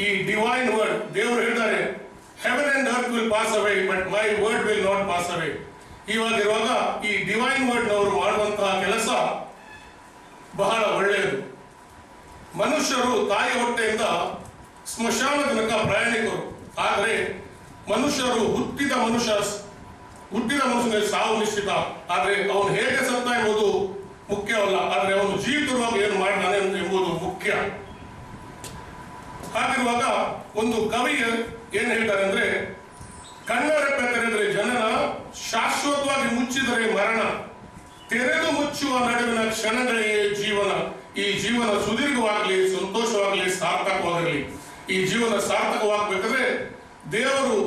ಈ ಡಿವೈನ್ ವರ್ಡ್, ದೇವರು ಹೇಳಿದ್ದಾರೆ, Heaven and earth will pass away but my word will not pass ಅವೇ. ಇವಾಗ ಈ ಡಿವೈನ್ ವರ್ಡ್ ನವರು ಮಾಡುವಂತಹ ಕೆಲಸ ಬಹಳ ಒಳ್ಳೆಯದು. ಮನುಷ್ಯರು ತಾಯಿ ಹೊಟ್ಟೆಯಿಂದ ಸ್ಮಶಾನ ತನಕ ಪ್ರಯಾಣಿಕರು. ಆದರೆ ಮನುಷ್ಯರು ಹುಟ್ಟಿದ ಮನುಷ್ಯನಿಗೆ ಸಾವು ನಿಶ್ಚಿತ. ಆದರೆ ಅವನು ಹೇಗೆ ಸತ್ತ ಎಂಬುದು ಮುಖ್ಯವಲ್ಲ, ಆದರೆ ಅವನು ಜೀವಿತವಾಗಿ ಏನು ಮಾಡಿದಾನೆ ಎಂಬುದು ಮುಖ್ಯ. ಹಾಗಿರುವಾಗ ಒಂದು ಕವಿ ಏನ್ ಹೇಳ್ತಾರೆ ಅಂದ್ರೆ, ಕಣ್ಣರೆಪ್ಪೆ ತೆರೆದರೆ ಜನನ, ಶಾಶ್ವತವಾಗಿ ಮುಚ್ಚಿದರೆ ಮರಣ, ತೆರೆದು ಮುಚ್ಚುವ ನಡುವಿನ ಕ್ಷಣಗಳೇ ಜೀವನ. ಈ ಜೀವನ ಸುದೀರ್ಘವಾಗಲಿ, ಸಂತೋಷವಾಗಲಿ, ಸಾರ್ಥಕವಾಗಲಿ. ಈ ಜೀವನ ಸಾರ್ಥಕವಾಗಬೇಕಾದ್ರೆ ದೇವರು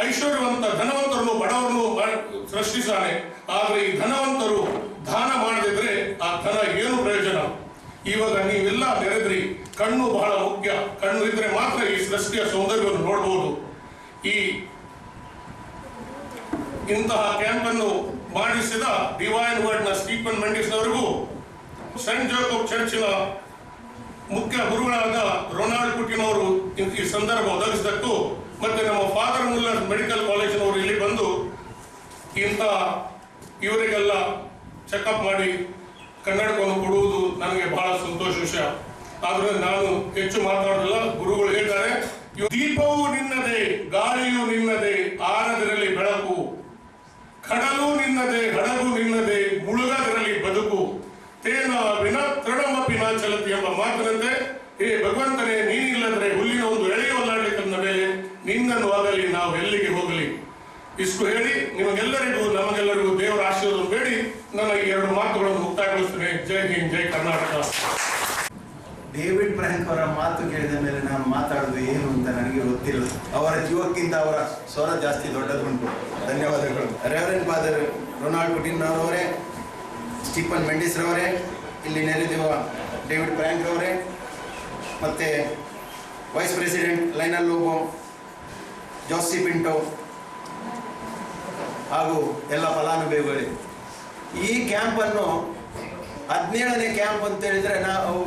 ಐಶ್ವರ್ಯವಂತ ಧನವಂತರನ್ನು ಬಡವರನ್ನು ಸೃಷ್ಟಿಸಾನೆ. ಆದರೆ ಈ ಧನವಂತರು ದಾನ ಮಾಡದಿದ್ರೆ ಆ ಧನ ಏನು ಪ್ರಯೋಜನ? ಇವಾಗ ನೀವೆಲ್ಲ ನೆರೆದ್ರಿ, ಕಣ್ಣು ಬಹಳ ಮುಖ್ಯ. ಕಣ್ಣು ಇದ್ರೆ ಮಾತ್ರ ಈ ಸೃಷ್ಟಿಯ ಸೌಂದರ್ಯವನ್ನು ನೋಡಬಹುದು. ಈ ಇಂತಹ ಕ್ಯಾಂಪನ್ನು ಮಾಡಿಸಿದ ಡಿವೈನ್ ವರ್ಡ್ನ ಸ್ಟೀಫನ್ ಮೆಂಡಿಸ್ನವರಿಗೂ ಸೆಂಟ್ ಜೋಸೆಫ್ ಚರ್ಚಿನ ಮುಖ್ಯ ಗುರುಗಳಾದ ರೊನಾಲ್ಡ್ ಪುಟಿನ್ ಅವರು ಈ ಸಂದರ್ಭ ಒದಗಿಸಿದಕ್ಕೂ ಮತ್ತೆ ನಮ್ಮ ಫಾದರ್ ಮುಲ್ಲರ್ ಮೆಡಿಕಲ್ ಕಾಲೇಜಿನವರು ಇಲ್ಲಿ ಬಂದು ಇವರಿಗೆಲ್ಲ ಚೆಕಪ್ ಮಾಡಿ ಕನ್ನಡಕವನ್ನು ಕೊಡುವುದು ನನಗೆ ಬಹಳ ಸಂತೋಷ ವಿಷಯ. ಆದ್ರೆ ನಾನು ಹೆಚ್ಚು ಮಾತಾಡೋದಿಲ್ಲ. ಗುರುಗಳು ಹೇಳ್ತಾರೆ, ದೀಪವು ನಿನ್ನದೇ, ಗಾಳಿಯು ನಿನ್ನದೇ, ಆರದಿರಲಿ ಬೆಳಕು, ಕಡಲು ನಿನ್ನದೇ, ಹಡಗು ನಿನ್ನದೇ, ಮುಳುಗದಿರಲಿ ಬದುಕು, ತೇನ ವಿನ ತೃಣಮಪಿ ನಾ ಚಲತಿ ಎಂಬ ಮಾತಿನಂತೆ, ಹೇ ಭಗವಂತನೇ, ನೀನಿಲ್ಲದ್ರೆ ಹುಲ್ಲಿನ ಒಂದು ಎಳೆಯ ಒಲ್ಲಾಡಲಿಕ್ಕಂದ ಮೇಲೆ ನಿನ್ನನ್ನು ಆಗಲಿ ನಾವು ಎಲ್ಲಿಗೆ ಹೋಗಲಿ. ಇಷ್ಟು ಹೇಳಿ ನಿಮಗೆಲ್ಲರಿಗೂ ನಮಗೆಲ್ಲರಿಗೂ ದೇವರ ಆಶೀರ್ವಾದ ಬೇಡಿ ನನ್ನ ಈ 2 ಮಾತುಗಳನ್ನು ಮುಕ್ತಾಯಗೊಳಿಸ್ತೇನೆ. ಜೈ ಹಿಂದ್, ಜೈ ಕರ್ನಾಟಕ. ಡೇವಿಡ್ ಫ್ರಾಂಕ್ ಅವರ ಮಾತು ಕೇಳಿದ ಮೇಲೆ ನಾನು ಮಾತಾಡೋದು ಏನು ಅಂತ ನನಗೆ ಗೊತ್ತಿಲ್ಲ. ಅವರ ಜೀವಕ್ಕಿಂತ ಅವರ ಸ್ವರ ಜಾಸ್ತಿ ದೊಡ್ಡದುಂಟು. ಧನ್ಯವಾದಗಳು. ರೆವರೆಂಡ್ ಫಾದರ್ ರೊನಾಲ್ಡ್ ಪುಟಿನ್ ಅವರೇ, ಸ್ಟೀಫನ್ ಮೆಂಡಿಸ್ ರವರೇ, ಇಲ್ಲಿ ನೆರೆದಿರುವ ಡೇವಿಡ್ ಫ್ರಾಂಕ್ ಅವರೇ, ಮತ್ತು ವೈಸ್ ಪ್ರೆಸಿಡೆಂಟ್ ಲೈನಲ್ ಲೋಬೋ, ಜೋಸಿ ಪಿಂಟೋ ಹಾಗೂ ಎಲ್ಲ ಫಲಾನುಭವಿಗಳೇ, ಈ ಕ್ಯಾಂಪನ್ನು 17ನೇ ಕ್ಯಾಂಪ್ ಅಂತ ಹೇಳಿದರೆ ನಾವು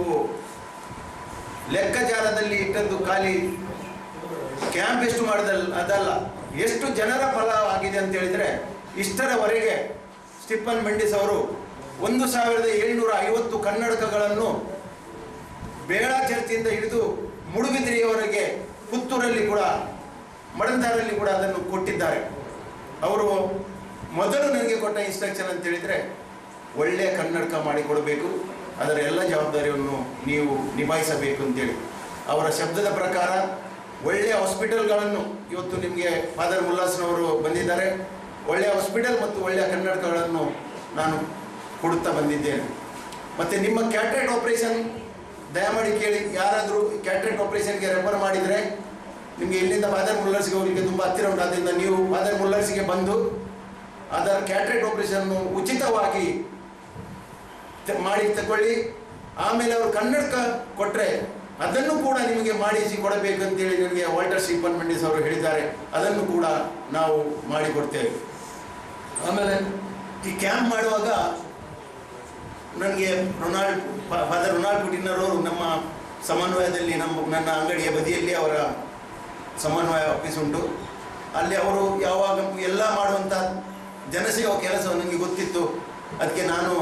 ಲೆಕ್ಕಾಚಾರದಲ್ಲಿ ಇಟ್ಟದ್ದು ಖಾಲಿ ಕ್ಯಾಂಪ್ ಎಷ್ಟು ಅದಲ್ಲ, ಎಷ್ಟು ಜನರ ಫಲ ಆಗಿದೆ ಅಂತ ಹೇಳಿದರೆ ಇಷ್ಟರವರೆಗೆ ಸ್ಟೀಫನ್ ಮೆಂಡಿಸ್ ಅವರು 1750 ಕನ್ನಡಕಗಳನ್ನು ಬೇಳ ಚರ್ಚಿಯಿಂದ ಹಿಡಿದು ಮುಡುಬಿದಿರಿಯವರೆಗೆ, ಪುತ್ತೂರಲ್ಲಿ ಕೂಡ, ಮಡಂದಾರಲ್ಲಿ ಕೂಡ ಅದನ್ನು ಕೊಟ್ಟಿದ್ದಾರೆ. ಅವರು ಮೊದಲು ನನಗೆ ಕೊಟ್ಟ ಇನ್ಸ್ಟ್ರಕ್ಷನ್ ಅಂತ ಹೇಳಿದರೆ, ಒಳ್ಳೆಯ ಕನ್ನಡಕ ಮಾಡಿಕೊಡಬೇಕು, ಅದರ ಎಲ್ಲ ಜವಾಬ್ದಾರಿಯನ್ನು ನೀವು ನಿಭಾಯಿಸಬೇಕು ಅಂತೇಳಿ ಅವರ ಶಬ್ದದ ಪ್ರಕಾರ ಒಳ್ಳೆಯ ಹಾಸ್ಪಿಟಲ್ಗಳನ್ನು ಇವತ್ತು ನಿಮಗೆ ಫಾದರ್ ಮುಲ್ಲಾಸ್ನವರು ಬಂದಿದ್ದಾರೆ. ಒಳ್ಳೆಯ ಹಾಸ್ಪಿಟಲ್ ಮತ್ತು ಒಳ್ಳೆಯ ಕನ್ನಡಕಗಳನ್ನು ನಾನು ಕೊಡುತ್ತಾ ಬಂದಿದ್ದೇನೆ. ಮತ್ತು ನಿಮ್ಮ ಕ್ಯಾಟ್ರೇಟ್ ಆಪರೇಷನ್ ದಯಮಾಡಿ ಕೇಳಿ, ಯಾರಾದರೂ ಕ್ಯಾಟ್ರೇಟ್ ಆಪರೇಷನ್ಗೆ ರೆಫರ್ ಮಾಡಿದರೆ ನಿಮಗೆ ಇಲ್ಲಿಂದ ಫಾದರ್ ಮುಲ್ಲರ್ಸ್ಗೆ ಹೋಗಲಿಕ್ಕೆ ತುಂಬ ಹತ್ತಿರ ಉಂಟು. ಆದ್ದರಿಂದ ನೀವು ಫಾದರ್ ಮುಲ್ಲರ್ಸ್ಗೆ ಬಂದು ಅದರ ಕ್ಯಾಟ್ರೇಟ್ ಆಪರೇಷನ್ನು ಉಚಿತವಾಗಿ ಮಾಡಿ ತಗೊಳ್ಳಿ. ಆಮೇಲೆ ಅವರು ಕನ್ನಡಕ ಕೊಟ್ಟರೆ ಅದನ್ನು ಕೂಡ ನಿಮಗೆ ಮಾಡಿಸಿ ಕೊಡಬೇಕಂತೇಳಿ ನನಗೆ ವಾಲ್ಟರ್ ಸ್ಟೀಫನ್ ಮೆಂಡಿಸ್ ಅವರು ಹೇಳಿದ್ದಾರೆ. ಅದನ್ನು ಕೂಡ ನಾವು ಮಾಡಿಕೊಡ್ತೇವೆ. ಆಮೇಲೆ ಈ ಕ್ಯಾಂಪ್ ಮಾಡುವಾಗ ನನಗೆ ಫಾದರ್ ರೊನಾಲ್ಡ್ ಪುಟಿನ್ನರವರು ನಮ್ಮ ಸಮನ್ವಯದಲ್ಲಿ ನನ್ನ ಅಂಗಡಿಯ ಬದಿಯಲ್ಲಿ ಅವರ ಸಮನ್ವಯ ಆಫೀಸ್ ಉಂಟು. ಅಲ್ಲಿ ಅವರು ಯಾವಾಗ ಎಲ್ಲ ಮಾಡುವಂಥ ಜನಸೇವಾ ಕೆಲಸ ನನಗೆ ಗೊತ್ತಿತ್ತು. ಅದಕ್ಕೆ ನಾನು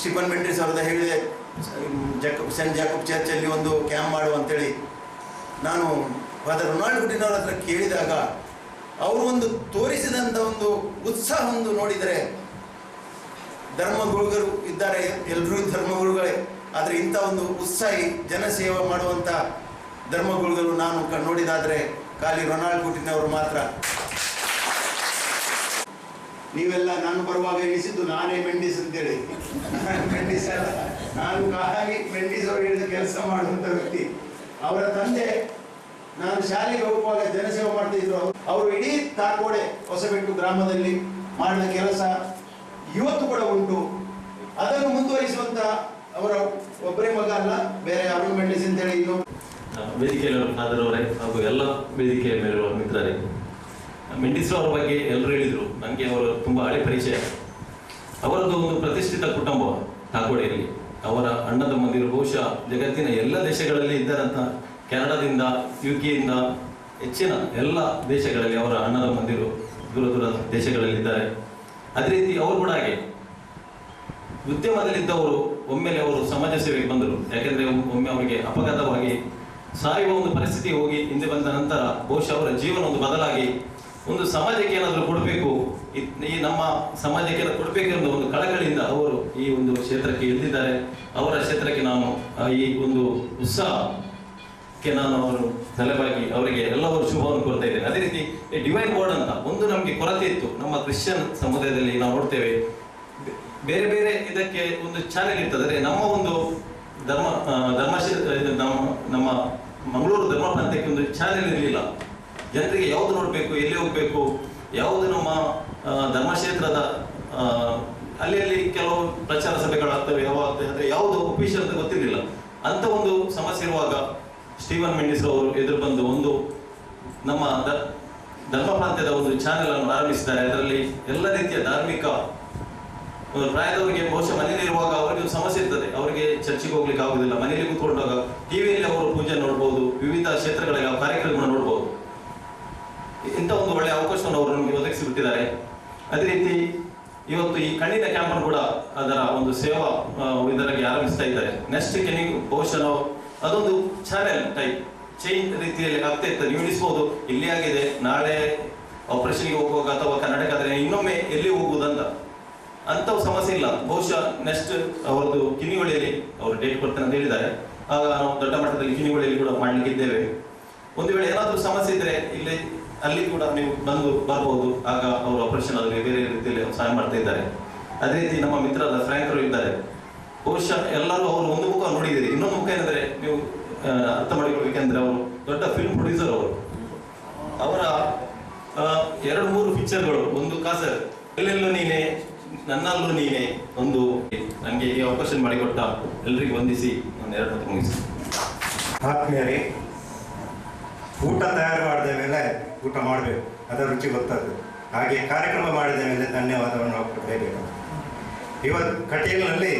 ಸ್ಟೀಫನ್ ಮೆಂಡಿಸ್ ಅವ್ರದ್ದು ಹೇಳಿದೆ, ಸೆಂಟ್ ಜಾಕಬ್ ಚರ್ಚಲ್ಲಿ ಒಂದು ಕ್ಯಾಂಪ್ ಮಾಡು ಅಂತೇಳಿ. ನಾನು ಫಾದರ್ ರೊನಾಲ್ಡ್ ಪುಟಿನ್ ಅವ್ರ ಹತ್ರ ಕೇಳಿದಾಗ ಅವರು ಒಂದು ತೋರಿಸಿದಂಥ ಒಂದು ಉತ್ಸಾಹ ಒಂದು ನೋಡಿದರೆ, ಧರ್ಮಗುರುಗಳು ಇದ್ದಾರೆ, ಎಲ್ಲರೂ ಧರ್ಮಗುರುಗಳೇ, ಆದರೆ ಇಂಥ ಒಂದು ಉತ್ಸಾಹಿ ಜನಸೇವೆ ಮಾಡುವಂಥ ಧರ್ಮಗುರುಗಳು ನಾನು ನೋಡಿದಾದರೆ ಖಾಲಿ ರೊನಾಲ್ಡ್ ಪುಟಿನ್ ಅವರು ಮಾತ್ರ. ನೀವೆಲ್ಲ ನಾನು ಬರುವಾಗ ಎಣಿಸಿದ್ದು ನಾನೇ ಮೆಂಡಿಸ್ ಅಂತೇಳಿ. ಮೆಂಡಿಸ್ ಅಲ್ಲ, ನಾನು ಹಾಗೆ ಮೆಂಡಿಸ್ ಅವರು ಹೇಳಿದ ಕೆಲಸ ಮಾಡುವಂಥ ವ್ಯಕ್ತಿ. ಅವರ ತಂದೆ ನಾನು ಶಾಲೆಗೆ ಹೋಗುವಾಗ ಜನಸೇವೆ ಮಾಡ್ತಿದ್ರು. ಅವರು ಇಡೀ ತಾಕೋಡೆ ಹೊಸಬೆಟ್ಟು ಗ್ರಾಮದಲ್ಲಿ ಮಾಡಿದ ಕೆಲಸ ಇವತ್ತು ಕೂಡ ಉಂಟು. ಅದನ್ನು ಮುಂದುವರಿಸುವಂತ ಅವರ ಒಬ್ಬರೇ ಮಗ ಅಲ್ಲ, ಬೇರೆ ಅರುಣ್ ಮೆಂಡಿಸ್ ಅಂತೇಳಿ ಇನ್ನು ವೇದಿಕೆಯಲ್ಲಿರುವ ಫಾದರ್ ಅವರೇ ಹಾಗೂ ಎಲ್ಲ ವೇದಿಕೆಯ ಮೇಲಿರುವ ಮಿತ್ರರೇ, ಮೆಂಡಿಸ್ ಅವರ ಬಗ್ಗೆ ಎಲ್ಲರೂ ಹೇಳಿದರು. ನನಗೆ ಅವರು ತುಂಬ ಹಳೆ ಪರಿಚಯ. ಅವರದ್ದು ಒಂದು ಪ್ರತಿಷ್ಠಿತ ಕುಟುಂಬ ತಾಕೋಡೆಯಲ್ಲಿ. ಅವರ ಅಣ್ಣ ತಮ್ಮಂದಿರು ಬಹುಶಃ ಜಗತ್ತಿನ ಎಲ್ಲ ದೇಶಗಳಲ್ಲಿ ಇದ್ದಾರಂತ, ಕೆನಡಾದಿಂದ, UK ಯಿಂದ ಹೆಚ್ಚಿನ ಎಲ್ಲ ದೇಶಗಳಲ್ಲಿ ಅವರ ಅಣ್ಣ ತಮ್ಮಂದಿರು ದೂರ ದೂರ ದೇಶಗಳಲ್ಲಿ ಇದ್ದಾರೆ. ಅದೇ ರೀತಿ ಅವರು ಕೂಡ ಹಾಗೆ ಉದ್ಯಮದಲ್ಲಿದ್ದವರು ಒಮ್ಮೆಲೆ ಅವರು ಸಮಾಜ ಸೇವೆಗೆ ಬಂದರು. ಯಾಕೆಂದರೆ ಒಮ್ಮೆ ಅವರಿಗೆ ಅಪಘಾತವಾಗಿ ಸಾಯುವ ಒಂದು ಪರಿಸ್ಥಿತಿ ಹೋಗಿ ಹಿಂದೆ ಬಂದ ನಂತರ ಬಹುಶಃ ಅವರ ಜೀವನ ಒಂದು ಬದಲಾಗಿ ಒಂದು ಸಮಾಜಕ್ಕೆ ಏನಾದರೂ ಕೊಡಬೇಕು, ಈ ನಮ್ಮ ಸಮಾಜಕ್ಕೆ ಏನಾದರೂ ಕೊಡಬೇಕು ಅನ್ನೋ ಒಂದು ಕಳಕಳಿಯಿಂದ ಅವರು ಈ ಒಂದು ಕ್ಷೇತ್ರಕ್ಕೆ ಇಳಿದಿದ್ದಾರೆ. ಅವರ ಕ್ಷೇತ್ರಕ್ಕೆ ನಾನು ಈ ಒಂದು ಉತ್ಸಾಹಕ್ಕೆ ನಾನು ಅವರು ತಲೆಬಾಗಿ ಅವರಿಗೆ ಎಲ್ಲವರು ಶುಭವನ್ನು ಕೊಡ್ತಾ ಇದ್ದೇನೆ. ಅದೇ ರೀತಿ ಡಿವೈನ್ ವರ್ಡ್ ಅಂತ ಒಂದು ನಮಗೆ ಕೊರತೆ ಇತ್ತು. ನಮ್ಮ ಕ್ರಿಶ್ಚಿಯನ್ ಸಮುದಾಯದಲ್ಲಿ ನಾವು ನೋಡ್ತೇವೆ, ಬೇರೆ ಬೇರೆ ಇದಕ್ಕೆ ಒಂದು ಚಾನೆಲ್ ಇರ್ತದೆ. ನಮ್ಮ ಒಂದು ನಮ್ಮ ಮಂಗಳೂರು ಧರ್ಮ ಪ್ರಾಂತ್ಯಕ್ಕೆ ಒಂದು ಚಾನೆಲ್ ಇರಲಿಲ್ಲ. ಜನರಿಗೆ ಯಾವುದು ನೋಡಬೇಕು, ಎಲ್ಲಿ ಹೋಗಬೇಕು, ಯಾವುದು ನಮ್ಮ ಧರ್ಮಕ್ಷೇತ್ರದ ಅಲ್ಲಿ ಕೆಲವು ಪ್ರಚಾರ ಸಭೆಗಳಾಗ್ತವೆ, ಯಾವಾಗ್ತವೆ, ಆದರೆ ಯಾವುದು ಒಫಿಷಿಯಲ್ ಅಂತ ಗೊತ್ತಿರಲಿಲ್ಲ. ಅಂತ ಒಂದು ಸಮಸ್ಯೆ ಇರುವಾಗ ಸ್ಟೀಫನ್ ಮೆಂಡಿಸ್ ಅವರು ಎದುರು ಬಂದು ಒಂದು ನಮ್ಮ ಧರ್ಮ ಪ್ರಾಂತ್ಯದ ಒಂದು ಚಾನೆಲ್ ಅನ್ನು ಆರಂಭಿಸಿದ್ದಾರೆ. ಅದರಲ್ಲಿ ಎಲ್ಲ ರೀತಿಯ ಧಾರ್ಮಿಕ ಪ್ರಾಯದವರಿಗೆ ಬಹುಶಃ ಮನೆಯಲ್ಲಿರುವಾಗ ಅವರಿಗೆ ಒಂದು ಸಮಸ್ಯೆ ಇರ್ತದೆ, ಅವರಿಗೆ ಚರ್ಚಿಗೆ ಹೋಗ್ಲಿಕ್ಕೆ ಆಗುದಿಲ್ಲ, ಮನೆಯಲ್ಲಿ ಕೂತ್ಕೊಂಡಾಗ ಟಿವಿಯಲ್ಲಿ ಅವರು ಪೂಜೆ ನೋಡ್ಬೋದು, ವಿವಿಧ ಕ್ಷೇತ್ರಗಳಿಗೆ ಕಾರ್ಯಕ್ರಮಗಳನ್ನು ನೋಡ್ಬೋದು. ಇಂಥ ಒಂದು ಒಳ್ಳೆಯ ಅವಕಾಶವನ್ನು ಅವರು ನಮಗೆ ಒದಗಿಸಿಬಿಟ್ಟಿದ್ದಾರೆ. ಅದೇ ರೀತಿ ಇವತ್ತು ಈ ಕಣ್ಣಿನ ಕ್ಯಾಂಪನ್ನು ಕೂಡ ಅದರ ಒಂದು ಸೇವಾ ಇದರಲ್ಲಿ ಆರಂಭಿಸ್ತಾ ಇದ್ದಾರೆ. ನೆಕ್ಸ್ಟ್ ಕೆನಿಗೆ ಬಹುಶಃ ನಾವು ಅದೊಂದು ಚಾನೆಲ್ ಟೈಪ್ ಚೈನ್ ರೀತಿಯಲ್ಲಿ ಆಗ್ತಾ ಇರ್ತದೆ. ನೀವು ಎಣಿಸ್ಬೋದು ಇಲ್ಲಿ ಆಗಿದೆ, ನಾಳೆ ಆಪರೇಷನ್ಗೆ ಹೋಗುವಾಗ ಅಥವಾ ಕರ್ನಾಟಕ ಆದರೆ ಇನ್ನೊಮ್ಮೆ ಎಲ್ಲಿ ಹೋಗುವುದಂತ ಅಂಥವು ಸಮಸ್ಯೆ ಇಲ್ಲ. ಬಹುಶಃ ನೆಕ್ಸ್ಟ್ ಅವರದ್ದು ಕಿನಿಗೊಳಿಯಲ್ಲಿ ಅವರು ಡೇಟ್ ಕೊಡ್ತೇನೆ ಅಂತ ಹೇಳಿದ್ದಾರೆ. ಆಗ ನಾವು ದೊಡ್ಡ ಮಟ್ಟದಲ್ಲಿ ಕಿನಿಗೊಳಿಯಲ್ಲಿ ಕೂಡ ಮಾಡಲಿಕ್ಕಿದ್ದೇವೆ. ಒಂದು ವೇಳೆ ಏನಾದರೂ ಸಮಸ್ಯೆ ಇದ್ದರೆ ಇಲ್ಲಿ ಅಲ್ಲಿ ಕೂಡ ನೀವು ಬರ್ಬೋದು. ಆಗ ಅವರು ಆಪರೇಷನ್ ಆದರೆ ಬೇರೆ ರೀತಿಯಲ್ಲಿ ಸಹಾಯ ಮಾಡ್ತಾ ಇದ್ದಾರೆ. ಅದೇ ರೀತಿ ನಮ್ಮ ಮಿತ್ರರಾದ ಫ್ರ್ಯಾಂಕರು ಇದ್ದಾರೆ. ಬಹುಶಃ ಎಲ್ಲರೂ ಅವರು ಒಂದು ಮುಖ ನೋಡಿದ್ದೀರಿ. ಇನ್ನೊಂದು ಮುಖ ಏನಂದ್ರೆ ನೀವು ಅರ್ಥ ಮಾಡಿಕೊಳ್ಬೇಕೆಂದ್ರೆ ಅವರು ದೊಡ್ಡ ಫಿಲ್ಮ್ ಪ್ರೊಡ್ಯೂಸರ್. ಅವರ 2-3 ಪಿಕ್ಚರ್ಗಳು, ಒಂದು ಕಾಸರ್ ಎಲ್ಲೆಲ್ಲೂ ನೀನೆ ನನ್ನಲ್ಲೂ ನೀನೆ, ಒಂದು ನನಗೆ ಈ ಅವಕಾಶ ಮಾಡಿಕೊಟ್ಟ ಎಲ್ಲರಿಗೂ ವಂದಿಸಿ ಒಂದು 2 ಮಾತು ಮುಗಿಸಿ. ಆತ್ಮೀಯರೇ, ಊಟ ತಯಾರು ಮಾಡಿದ ಮೇಲೆ ಊಟ ಮಾಡಬೇಕು, ಅದರ ರುಚಿ ಗೊತ್ತಾಗ್ತದೆ. ಹಾಗೆ ಕಾರ್ಯಕ್ರಮ ಮಾಡಿದ ಮೇಲೆ ಧನ್ಯವಾದವನ್ನು ನಾವು ಕೊಡಲೇಬೇಕು. ಇವತ್ತು ಕಟೀಲಿನಲ್ಲಿ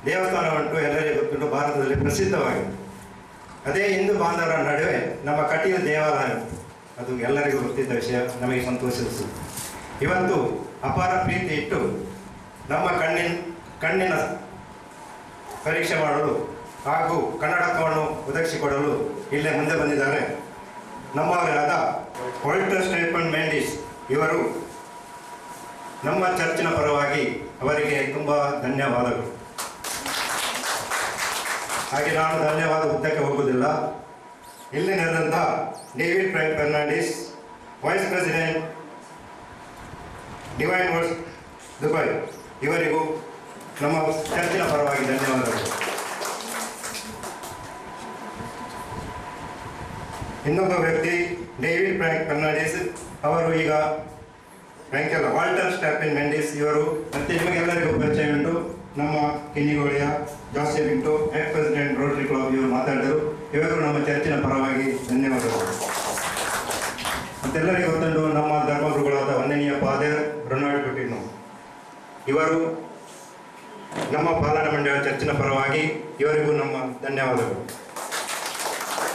ದೇವಸ್ಥಾನ ಉಂಟು, ಎಲ್ಲರಿಗೂ ಗೊತ್ತುಂಟು, ಭಾರತದಲ್ಲಿ ಪ್ರಸಿದ್ಧವಾಗಿದೆ. ಅದೇ ಹಿಂದೂ ಬಾಂಧವರ ನಡುವೆ ನಮ್ಮ ಕಟೀಲು ದೇವಾಲಯ ಉಂಟು, ಅದು ಎಲ್ಲರಿಗೂ ಗೊತ್ತಿದ್ದ ವಿಷಯ, ನಮಗೆ ಸಂತೋಷಿಸಿತು. ಇವತ್ತು ಅಪಾರ ಪ್ರೀತಿ ಇಟ್ಟು ನಮ್ಮ ಕಣ್ಣಿನ ಪರೀಕ್ಷೆ ಮಾಡಲು ಹಾಗೂ ಕನ್ನಡಕವನ್ನು ಒದಗಿಸಿಕೊಡಲು ಇಲ್ಲೇ ಮುಂದೆ ಬಂದಿದ್ದಾರೆ ನಮ್ಮವರಾದ ವಾಲ್ಟರ್ ಸ್ಟೇಫನ್ ಮೆಂಡಿಸ್. ಇವರು ನಮ್ಮ ಚರ್ಚಿನ ಪರವಾಗಿ ಅವರಿಗೆ ತುಂಬ ಧನ್ಯವಾದಗಳು. ಹಾಗೆ ನಾನು ಧನ್ಯವಾದ ಉದ್ದಕ್ಕೆ ಹೋಗುವುದಿಲ್ಲ. ಇಲ್ಲಿ ನೆರೆದಂಥ David Frank Fernandes, vice president divine worlds Dubai, ಇವರಿಗೂ ನಮ್ಮ ಚರ್ಚಿನ ಪರವಾಗಿ ಧನ್ಯವಾದಗಳು. ಇನ್ನೊಬ್ಬ ವ್ಯಕ್ತಿ ಡೇವಿಡ್ ಫ್ರಾಂಕ್ ಫರ್ನಾಂಡಿಸ್, ಅವರು ಈಗ ಫ್ರಾಂಕ್ ಅಲ್ಲ, ವಾಲ್ಟರ್ ಸ್ಟೇಫನ್ ಮೆಂಡಿಸ್ ಇವರು ಮತ್ತೆ ನಿಮಗೆಲ್ಲರಿಗೂ ಪರಿಚಯ ಉಂಟು. ನಮ್ಮ ಕಿನ್ನಿಗೋಳಿಯ Joseph Pinto, ex president rotary club, ಇವರು ಮಾತಾಡಿದರು. ಇವರು ನಮ್ಮ ಚರ್ಚಿನ ಪರವಾಗಿ ಧನ್ಯವಾದಗಳು. ಮತ್ತೆಲ್ಲರಿಗೂ ಗೊತ್ತುಂಟು ನಮ್ಮ ಧರ್ಮಗುರುಗಳಾದ ವಂದನೀಯ ಫಾದರ್ ರೊನಾಲ್ಡ್ ಗುಟಿನೋ, ಇವರು ನಮ್ಮ ಪಾಲನಾ ಮಂಡಳ ಚರ್ಚಿನ ಪರವಾಗಿ ಇವರಿಗೂ ನಮ್ಮ ಧನ್ಯವಾದಗಳು.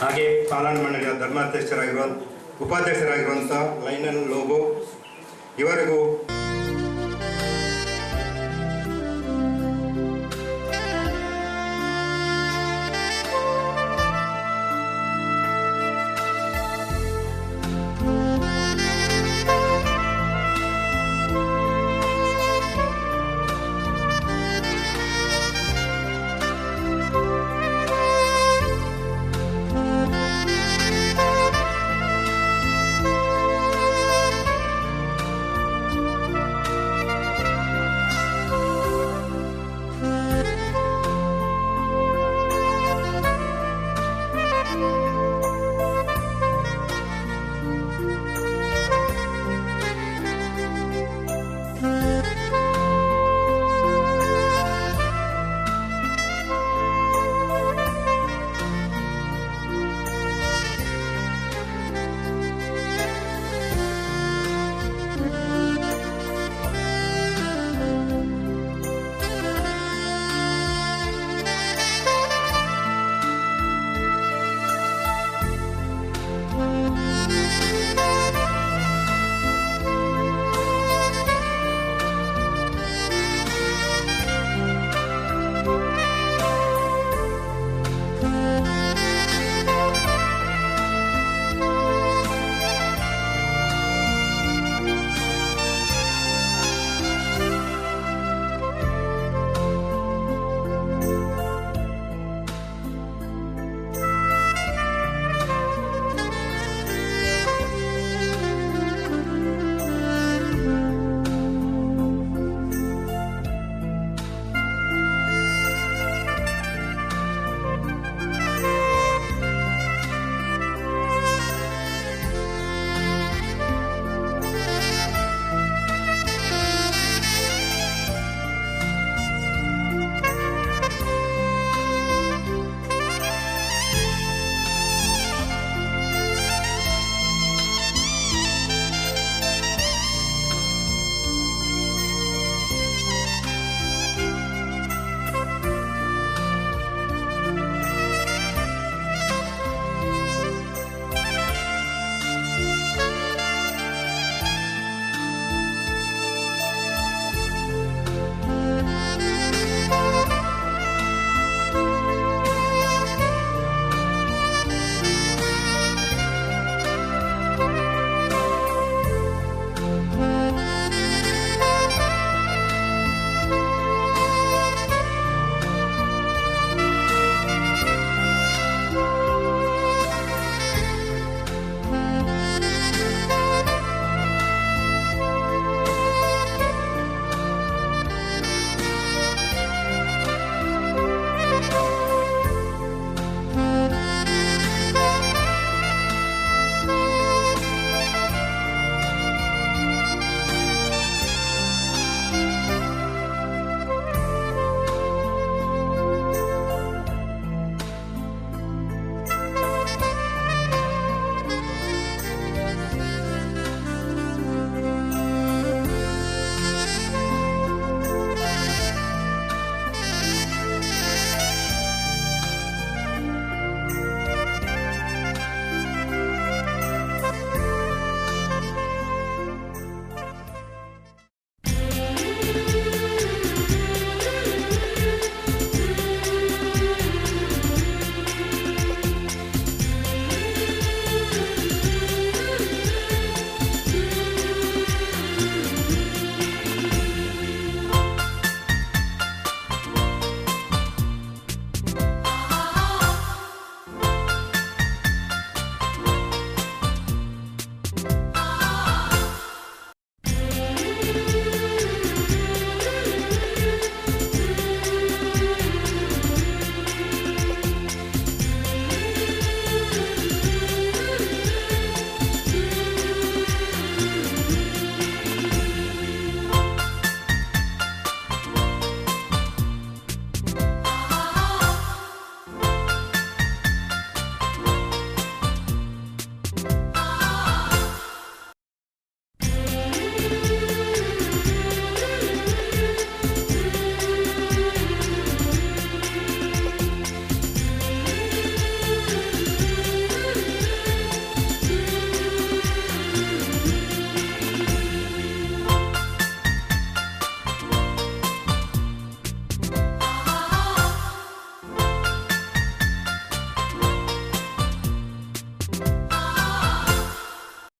ಹಾಗೆ ಪಾಲನಾ ಮಂಡಳಿಯ ಧರ್ಮಾಧ್ಯಕ್ಷರಾಗಿರುವ ಉಪಾಧ್ಯಕ್ಷರಾಗಿರುವಂಥ ಲೈನಲ್ ಲೋಬೋ, ಇವರಿಗೂ